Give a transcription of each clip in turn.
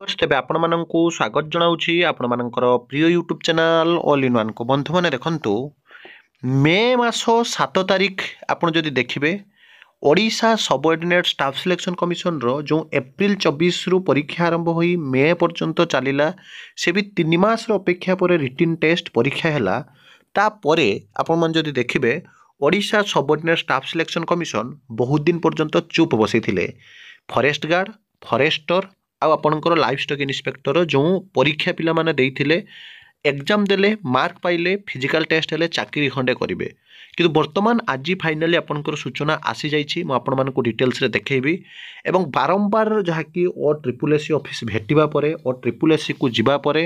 ତେବେ ଆପଣମାନଙ୍କୁ ସ୍ୱାଗତ ଜଣାଉଛି ଆପଣମାନଙ୍କର ପ୍ରିୟ YouTube channel all in one କୁ। ବନ୍ଧୁମାନେ ଦେଖନ୍ତୁ, ମେ ମାସ 7 ତାରିଖ ଆପଣ ଯଦି ଦେଖିବେ Odisha subordinate staff selection commissioner ଯେଉଁ ଏପ୍ରିଲ 24ରୁ ପରୀକ୍ଷା ଆରମ୍ଭ ହୋଇ ମେ ପର୍ଯ୍ୟନ୍ତ ଚାଲିଲା, ସେ ବି 3 ମାସର ଅପେକ୍ଷା ପରେ ରିଟିନ୍ ଟେଷ୍ଟ ପରୀକ୍ଷା ହେଲା। ତାପରେ ଆପଣମାନେ ଯଦି ଦେଖିବେ Odisha subordinate staff selection commission ବହୁତ ଦିନ ପର୍ଯ୍ୟନ୍ତ ଚୁପ୍ ବସିଥିଲେ। ଫରେଷ୍ଟ ଗାର୍ଡ଼, ଫରେଷ୍ଟର ଆଉ ଆପଣଙ୍କର ଲାଇଫ୍ ଷ୍ଟକ୍ ଇନ୍ସପେକ୍ଟର ଯେଉଁ ପରୀକ୍ଷା ପିଲାମାନେ ଦେଇଥିଲେ, ଏକ୍ଜାମ ଦେଲେ, ମାର୍କ ପାଇଲେ, ଫିଜିକାଲ ଟେଷ୍ଟ ହେଲେ, ଚାକିରି ଖଣ୍ଡେ କରିବେ। କିନ୍ତୁ ବର୍ତ୍ତମାନ ଆଜି ଫାଇନାଲି ଆପଣଙ୍କର ସୂଚନା ଆସିଯାଇଛି, ମୁଁ ଆପଣମାନଙ୍କୁ ଡିଟେଲ୍ସରେ ଦେଖେଇବି। ଏବଂ ବାରମ୍ବାର ଯାହାକି OSSC ଅଫିସ୍ ଭେଟିବା ପରେ, OSSCକୁ ଯିବା ପରେ,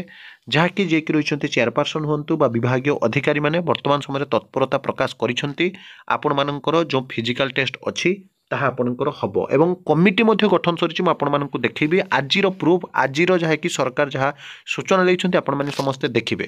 ଯାହାକି ଯିଏକି ରହିଛନ୍ତି ଚେୟାରପର୍ସନ ହୁଅନ୍ତୁ ବା ବିଭାଗୀୟ ଅଧିକାରୀମାନେ ବର୍ତ୍ତମାନ ସମୟରେ ତତ୍ପରତା ପ୍ରକାଶ କରିଛନ୍ତି। ଆପଣମାନଙ୍କର ଯେଉଁ ଫିଜିକାଲ ଟେଷ୍ଟ ଅଛି ତାହା ଆପଣଙ୍କର ହେବ ଏବଂ କମିଟି ମଧ୍ୟ ଗଠନ ସରିଛି। ମୁଁ ଆପଣମାନଙ୍କୁ ଦେଖେଇବି ଆଜିର ପ୍ରୁଫ୍, ଆଜିର ଯାହାକି ସରକାର ଯାହା ସୂଚନା ଦେଇଛନ୍ତି ଆପଣମାନେ ସମସ୍ତେ ଦେଖିବେ।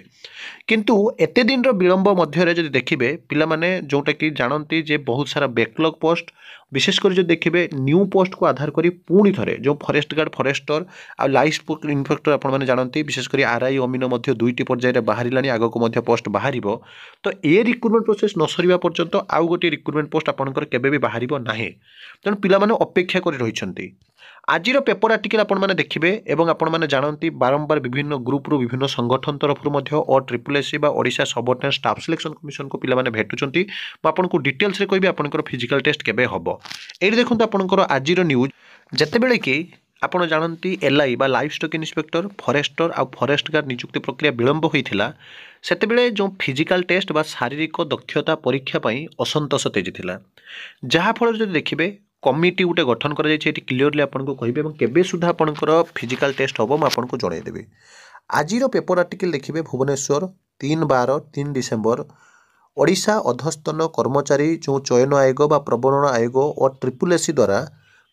କିନ୍ତୁ ଏତେ ଦିନର ବିଳମ୍ବ ମଧ୍ୟରେ ଯଦି ଦେଖିବେ, ପିଲାମାନେ ଯେଉଁଟାକି ଜାଣନ୍ତି ଯେ ବହୁତ ସାରା ବ୍ୟାକଲଗ୍ ପୋଷ୍ଟ, ବିଶେଷ କରି ଯଦି ଦେଖିବେ ନ୍ୟୁ ପୋଷ୍ଟକୁ ଆଧାର କରି ପୁଣି ଥରେ ଯେଉଁ ଫରେଷ୍ଟ ଗାର୍ଡ଼, ଫରେଷ୍ଟର ଆଉ ଲାଇଫ୍ ଷ୍ଟକ୍ ଇନ୍ସପେକ୍ଟର ଆପଣମାନେ ଜାଣନ୍ତି, ବିଶେଷ କରି RI ଅମିନ ମଧ୍ୟ 2ଟି ପର୍ଯ୍ୟାୟରେ ବାହାରିଲାଣି, ଆଗକୁ ମଧ୍ୟ ପୋଷ୍ଟ ବାହାରିବ। ତ ଏ ରିକ୍ରୁଟମେଣ୍ଟ ପ୍ରୋସେସ୍ ନ ସରିବା ପର୍ଯ୍ୟନ୍ତ ଆଉ ଗୋଟିଏ ରିକ୍ରୁଟମେଣ୍ଟ ପୋଷ୍ଟ ଆପଣଙ୍କର କେବେ ବି ବାହାରିବ ନାହିଁ। ତେଣୁ ପିଲାମାନେ ଅପେକ୍ଷା କରି ରହିଛନ୍ତି। ଆଜିର ପେପର ଆର୍ଟିକଲ ଆପଣମାନେ ଦେଖିବେ ଏବଂ ଆପଣମାନେ ଜାଣନ୍ତି ବାରମ୍ବାର ବିଭିନ୍ନ ଗ୍ରୁପରୁ, ବିଭିନ୍ନ ସଂଗଠନ ତରଫରୁ ମଧ୍ୟ OSSC ବା ଓଡ଼ିଶା ସବଅର୍ଡିନେଟ୍ ଷ୍ଟାଫ୍ ସିଲେକ୍ସନ୍ କମିଶନକୁ ପିଲାମାନେ ଭେଟୁଛନ୍ତି। ମୁଁ ଆପଣଙ୍କୁ ଡିଟେଲ୍ସରେ କହିବି ଆପଣଙ୍କର ଫିଜିକାଲ ଟେଷ୍ଟ କେବେ ହେବ। ଏଇଠି ଦେଖନ୍ତୁ ଆପଣଙ୍କର ଆଜିର ନ୍ୟୁଜ୍, ଯେତେବେଳେ କି ଆପଣ ଜାଣନ୍ତି LI ବା ଲାଇଫ୍ ଷ୍ଟକ୍ ଇନ୍ସପେକ୍ଟର, ଫରେଷ୍ଟର ଆଉ ଫରେଷ୍ଟ ଗାର୍ଡ଼ ନିଯୁକ୍ତି ପ୍ରକ୍ରିୟା ବିଳମ୍ବ ହୋଇଥିଲା, ସେତେବେଳେ ଯେଉଁ ଫିଜିକାଲ ଟେଷ୍ଟ ବା ଶାରୀରିକ ଦକ୍ଷତା ପରୀକ୍ଷା ପାଇଁ ଅସନ୍ତୋଷ ତେଜିଥିଲା। ଯାହାଫଳରେ ଯଦି ଦେଖିବେ କମିଟି ଗୋଟେ ଗଠନ କରାଯାଇଛି, ଏଠି କ୍ଲିୟରଲି ଆପଣଙ୍କୁ କହିବେ ଏବଂ କେବେ ସୁଦ୍ଧା ଆପଣଙ୍କର ଫିଜିକାଲ ଟେଷ୍ଟ ହେବ ମୁଁ ଆପଣଙ୍କୁ ଜଣାଇଦେବି। ଆଜିର ପେପର ଆର୍ଟିକଲ ଦେଖିବେ ଭୁବନେଶ୍ୱର 3 ଡିସେମ୍ବର, ଓଡ଼ିଶା ଅଧସ୍ତନ କର୍ମଚାରୀ ଯେଉଁ ଚୟନ ଆୟୋଗ ବା ପ୍ରବର୍ତ୍ତନ ଆୟୋଗ OSSC ଦ୍ୱାରା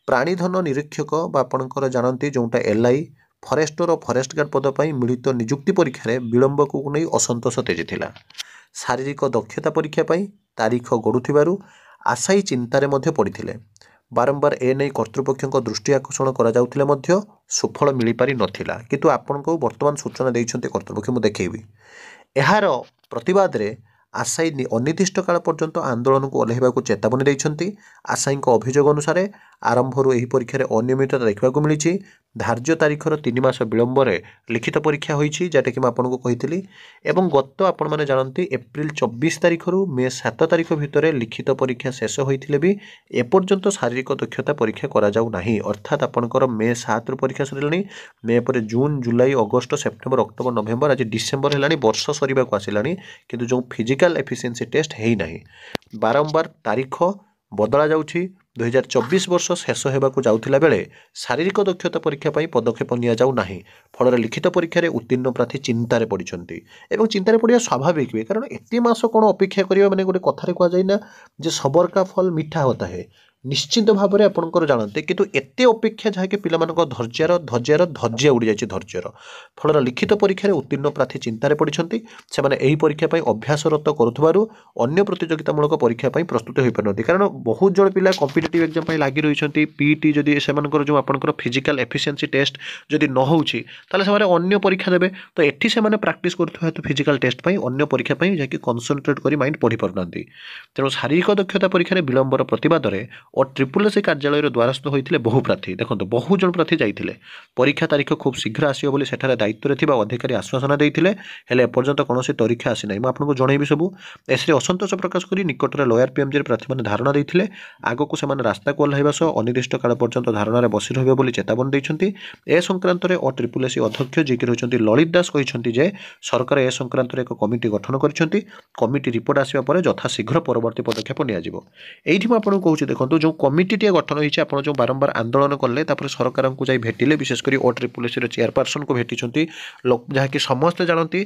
ପ୍ରାଣୀଧନ ନିରୀକ୍ଷକ ବା ଆପଣଙ୍କର ଜାଣନ୍ତି ଯେଉଁଟା LI, ଫରେଷ୍ଟର ଓ ଫରେଷ୍ଟ ଗାର୍ଡ଼ ପଦ ପାଇଁ ମିଳିତ ନିଯୁକ୍ତି ପରୀକ୍ଷାରେ ବିଳମ୍ବକୁ ନେଇ ଅସନ୍ତୋଷ ତେଜିଥିଲା। ଶାରୀରିକ ଦକ୍ଷତା ପରୀକ୍ଷା ପାଇଁ ତାରିଖ ଗଡ଼ୁଥିବାରୁ ଆଶାୟୀ ଚିନ୍ତାରେ ମଧ୍ୟ ପଡ଼ିଥିଲେ। ବାରମ୍ବାର ନେଇ କର୍ତ୍ତୃପକ୍ଷଙ୍କ ଦୃଷ୍ଟି ଆକର୍ଷଣ କରାଯାଉଥିଲେ ମଧ୍ୟ ସୁଫଳ ମିଳିପାରି ନଥିଲା। କିନ୍ତୁ ଆପଣଙ୍କୁ ବର୍ତ୍ତମାନ ସୂଚନା ଦେଇଛନ୍ତି କର୍ତ୍ତୃପକ୍ଷ, ମୁଁ ଦେଖେଇବି। ଏହାର ପ୍ରତିବାଦରେ ଆଶାୟୀ ଅନିର୍ଦ୍ଦିଷ୍ଟ କାଳ ପର୍ଯ୍ୟନ୍ତ ଆନ୍ଦୋଳନକୁ ଓହ୍ଲାଇବାକୁ ଚେତାବନୀ ଦେଇଛନ୍ତି। ଆଶାୟୀଙ୍କ ଅଭିଯୋଗ ଅନୁସାରେ ଆରମ୍ଭରୁ ଏହି ପରୀକ୍ଷାରେ ଅନିୟମିତତା ଦେଖିବାକୁ ମିଳିଛି। ଧାର୍ଯ୍ୟ ତାରିଖର 3 ମାସ ବିଳମ୍ବରେ ଲିଖିତ ପରୀକ୍ଷା ହୋଇଛି, ଯେଉଁଟାକି ମୁଁ ଆପଣଙ୍କୁ କହିଥିଲି। ଏବଂ ଗତ ଆପଣମାନେ ଜାଣନ୍ତି ଏପ୍ରିଲ 24 ତାରିଖରୁ ମେ 7 ତାରିଖ ଭିତରେ ଲିଖିତ ପରୀକ୍ଷା ଶେଷ ହୋଇଥିଲେ ବି ଏପର୍ଯ୍ୟନ୍ତ ଶାରୀରିକ ଦକ୍ଷତା ପରୀକ୍ଷା କରାଯାଉ ନାହିଁ। ଅର୍ଥାତ୍ ଆପଣଙ୍କର ମେ 7ରୁ ପରୀକ୍ଷା ସରିଲାଣି, ମେ ପରେ June, July, August, September, October, November, ଆଜି ଡିସେମ୍ବର ହେଲାଣି, ବର୍ଷ ସରିବାକୁ ଆସିଲାଣି, କିନ୍ତୁ ଯେଉଁ ଫିଜିକାଲ ଏଫିସିଏନ୍ସି ଟେଷ୍ଟ ହେଇନାହିଁ। ବାରମ୍ବାର ତାରିଖ ବଦଳା ଯାଉଛି। 2024 ବର୍ଷ ଶେଷ ହେବାକୁ ଯାଉଥିଲା ବେଳେ ଶାରୀରିକ ଦକ୍ଷତା ପରୀକ୍ଷା ପାଇଁ ପଦକ୍ଷେପ ନିଆଯାଉ ନାହିଁ। ଫଳରେ ଲିଖିତ ପରୀକ୍ଷାରେ ଉତ୍ତୀର୍ଣ୍ଣ ପ୍ରାର୍ଥୀ ଚିନ୍ତାରେ ପଡ଼ିଛନ୍ତି ଏବଂ ଚିନ୍ତାରେ ପଡ଼ିବା ସ୍ୱାଭାବିକ ବି, କାରଣ ଏତେ ମାସ କ'ଣ ଅପେକ୍ଷା କରିବା, ମାନେ ଗୋଟେ କଥାରେ କୁହାଯାଏ ନା ଯେ ସବର କା ଫଲ ମିଠା ହୋତା ହେ। ନିଶ୍ଚିତ ଭାବରେ ଆପଣଙ୍କର ଜାଣନ୍ତି, କିନ୍ତୁ ଏତେ ଅପେକ୍ଷା ଯାହାକି ପିଲାମାନଙ୍କ ଧୈର୍ଯ୍ୟ ଉଡ଼ିଯାଇଛି ଧୈର୍ଯ୍ୟର। ଫଳରେ ଲିଖିତ ପରୀକ୍ଷାରେ ଉତ୍ତୀର୍ଣ୍ଣ ପ୍ରାର୍ଥୀ ଚିନ୍ତାରେ ପଡ଼ିଛନ୍ତି। ସେମାନେ ଏହି ପରୀକ୍ଷା ପାଇଁ ଅଭ୍ୟାସରତ କରୁଥିବାରୁ ଅନ୍ୟ ପ୍ରତିଯୋଗିତାମୂଳକ ପରୀକ୍ଷା ପାଇଁ ପ୍ରସ୍ତୁତ ହୋଇପାରୁନାହାନ୍ତି। କାରଣ ବହୁତ ଜଣ ପିଲା କମ୍ପିଟେଟିଭ୍ ଏକ୍ଜାମ ପାଇଁ ଲାଗି ରହିଛନ୍ତି। PET ଯଦି ସେମାନଙ୍କର ଯେଉଁ ଆପଣଙ୍କର ଫିଜିକାଲ ଏଫିସିଏନ୍ସି ଟେଷ୍ଟ ଯଦି ନ ହେଉଛି, ତାହେଲେ ସେମାନେ ଅନ୍ୟ ପରୀକ୍ଷା ଦେବେ। ତ ଏଠି ସେମାନେ ପ୍ରାକ୍ଟିସ୍ କରୁଥିବା ହେତୁ ଫିଜିକାଲ ଟେଷ୍ଟ ପାଇଁ ଅନ୍ୟ ପରୀକ୍ଷା ପାଇଁ ଯାହାକି କନସେନ୍ଟ୍ରେଟ୍ କରି ମାଇଣ୍ଡ ପଢ଼ିପାରୁନାହାନ୍ତି। ତେଣୁ ଶାରୀରିକ ଦକ୍ଷତା ପରୀକ୍ଷାରେ ବିଳମ୍ବର ପ୍ରତିବାଦରେ OSSC କାର୍ଯ୍ୟାଳୟର ଦ୍ୱାରସ୍ଥ ହୋଇଥିଲେ ବହୁ ପ୍ରାର୍ଥୀ। ଦେଖନ୍ତୁ, ବହୁ ଜଣ ପ୍ରାର୍ଥୀ ଯାଇଥିଲେ। ପରୀକ୍ଷା ତାରିଖ ଖୁବ୍ ଶୀଘ୍ର ଆସିବ ବୋଲି ସେଠାରେ ଦାୟିତ୍ୱରେ ଥିବା ଅଧିକାରୀ ଆଶ୍ୱାସନା ଦେଇଥିଲେ, ହେଲେ ଏପର୍ଯ୍ୟନ୍ତ କୌଣସି ତାରିଖ ଆସିନାହିଁ। ମୁଁ ଆପଣଙ୍କୁ ଜଣାଇବି ସବୁ। ଏଥିରେ ଅସନ୍ତୋଷ ପ୍ରକାଶ କରି ନିକଟରେ ଲୋୟର PMGରେ ପ୍ରାର୍ଥୀମାନେ ଧାରଣା ଦେଇଥିଲେ। ଆଗକୁ ସେମାନେ ରାସ୍ତାକୁ ଓହ୍ଲାଇବା ସହ ଅନିର୍ଦ୍ଦିଷ୍ଟ କାଳ ପର୍ଯ୍ୟନ୍ତ ଧାରଣାରେ ବସି ରହିବେ ବୋଲି ଚେତାବନୀ ଦେଇଛନ୍ତି। ଏ ସଂକ୍ରାନ୍ତରେ OSSC ଅଧ୍ୟକ୍ଷ ଯିଏକି ରହିଛନ୍ତି ଲଳିତ ଦାସ କହିଛନ୍ତି ଯେ ସରକାର ଏ ସଂକ୍ରାନ୍ତରେ ଏକ କମିଟି ଗଠନ କରିଛନ୍ତି। କମିଟି ରିପୋର୍ଟ ଆସିବା ପରେ ଯଥାଶୀଘ୍ର ପରବର୍ତ୍ତୀ ପଦକ୍ଷେପ ନିଆଯିବ। ଏଇଠି ମୁଁ ଆପଣଙ୍କୁ କହୁଛି, ଦେଖନ୍ତୁ, ଯେଉଁ କମିଟିଟିଏ ଗଠନ ହୋଇଛି, ଆପଣ ଯେଉଁ ବାରମ୍ବାର ଆନ୍ଦୋଳନ କଲେ, ତାପରେ ସରକାରଙ୍କୁ ଯାଇ ଭେଟିଲେ, ବିଶେଷ କରି OSSCର ଚେୟାରପର୍ସନକୁ ଭେଟିଛନ୍ତି, ଯାହାକି ସମସ୍ତେ ଜାଣନ୍ତି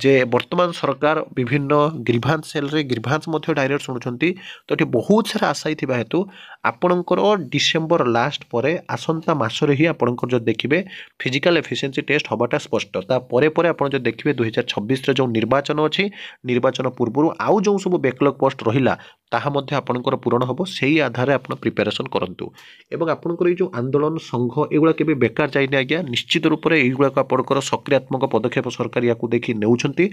ଯେ ବର୍ତ୍ତମାନ ସରକାର ବିଭିନ୍ନ ଗ୍ରିଭାନ୍ସ ସେଲ୍ରେ ଗ୍ରିଭାନ୍ସ ମଧ୍ୟ ଡାଇରେକ୍ଟ ଶୁଣୁଛନ୍ତି। ତ ଏଠି ବହୁତ ସାରା ଆଶାୟୀ ଥିବା ହେତୁ ଆପଣଙ୍କର ଡିସେମ୍ବର ଲାଷ୍ଟ ପରେ ଆସନ୍ତା ମାସରେ ହିଁ ଆପଣଙ୍କର ଯଦି ଦେଖିବେ ଫିଜିକାଲ ଏଫିସିଏନ୍ସି ଟେଷ୍ଟ ହେବାଟା ସ୍ପଷ୍ଟ। ତାପରେ ପରେ ଆପଣ ଯଦି ଦେଖିବେ 2026ରେ ଯେଉଁ ନିର୍ବାଚନ ଅଛି, ନିର୍ବାଚନ ପୂର୍ବରୁ ଆଉ ଯେଉଁ ସବୁ ବ୍ୟାକଲଗ୍ ପୋଷ୍ଟ ରହିଲା ତାହା ମଧ୍ୟ ଆପଣଙ୍କର ପୂରଣ ହେବ। ସେଇ ଆଧାରରେ ଆପଣ ପ୍ରିପାରେସନ୍ କରନ୍ତୁ। ଏବଂ ଆପଣଙ୍କର ଏଇ ଯେଉଁ ଆନ୍ଦୋଳନ ସଂଘ ଏଗୁଡ଼ା କେବେ ବେକାର ଯାଇନି ଆଜ୍ଞା। ନିଶ୍ଚିତ ରୂପରେ এইଗୁଡ଼ାକ ଆପଣଙ୍କର ସକ୍ରିୟାତ୍ମକ ପଦକ୍ଷେପ ସରକାର ୟାକୁ ଦେଖି ନେଉଛନ୍ତି।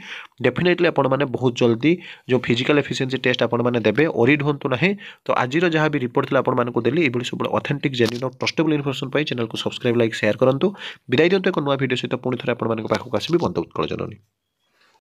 ଡେଫିନେଟଲି ଆପଣମାନେ ବହୁତ ଜଲ୍ଦି ଯେଉଁ ଫିଜିକାଲ ଏଫିସିଏନ୍ସି ଟେଷ୍ଟ ଆପଣମାନେ ଦେବେ, ଓରିଡ୍ ହୁଅନ୍ତୁ ନାହିଁ। ତ ଆଜିର ଯାହା ବି ରିପୋର୍ଟ ଥିଲା ଆପଣମାନଙ୍କୁ ଦେଲି। ଏଇଭଳି ସବୁବେଳେ ଅଥେଣ୍ଟିକ୍ ଜେନ୍ୟୁନ୍ ଟ୍ରଷ୍ଟେବଲ୍ ଇନଫର୍ମେସନ୍ ପାଇଁ ଚ୍ୟାନେଲକୁ ସବସ୍କ୍ରାଇବ୍ ଲାଇକ୍ ସେୟାର କରନ୍ତୁ। ବିଦାୟ ଦିଅନ୍ତୁ ଏକ ନୂଆ ଭିଡ଼ିଓ ସହିତ ପୁଣି ଥରେ ଆପଣମାନଙ୍କ ପାଖକୁ ଆସିବି। ବନ୍ଧୁ ଉତ୍କଳ ଜନନୀ।